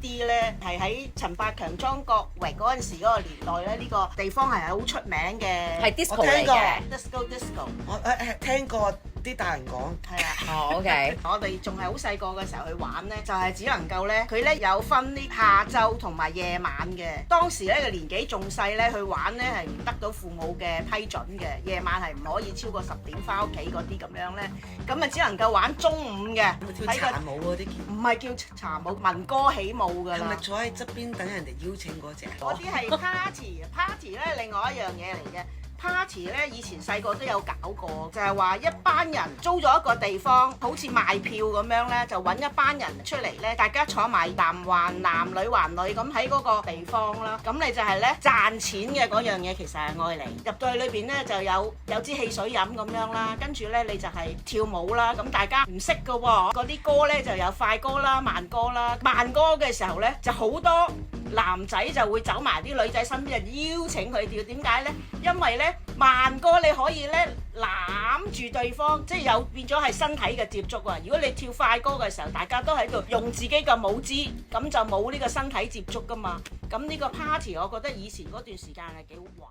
啲咧，係喺陳百強莊國榮嗰陣時嗰個年代咧，呢個地方係好出名嘅，係 disco 我聽過嚟嘅。 disco。我聽過啲大人講。係啊。哦，OK。我哋仲係好細個嘅時候去玩咧，就係只能夠咧，佢咧有分啲下晝同埋夜晚嘅。當時咧個年紀仲細咧，去玩咧係唔得到父母嘅批准嘅，夜晚係唔可以超過10點翻屋企嗰啲咁樣咧，咁啊只能夠玩中午嘅。跳茶舞嗰啲，唔係叫茶舞，民歌起舞㗎啦。係咪坐喺側邊等人哋邀請嗰隻？嗰啲係 party 咧，另外一樣嘢嚟嘅。party 咧以前細個都有搞過，就係話一班人租咗一個地方，好似賣票咁樣咧，就揾一班人出嚟咧，大家坐埋男還男女還女咁喺嗰個地方啦。咁你就係咧賺錢嘅嗰樣嘢，其實係愛嚟入到去裏邊咧就有支汽水飲咁樣啦，跟住咧你就係跳舞啦。咁大家唔識㗎喎，嗰啲歌咧就有快歌啦、慢歌啦。慢歌嘅時候咧就好多男仔就會走埋啲女仔身邊，邀請佢跳。點解呢？因為呢慢歌你可以呢攬住對方，即係有變咗係身體嘅接觸啊！如果你跳快歌嘅時候，大家都喺度用自己嘅舞姿，咁就冇呢個身體接觸㗎嘛。咁呢個 party 我覺得以前嗰段時間係幾好玩。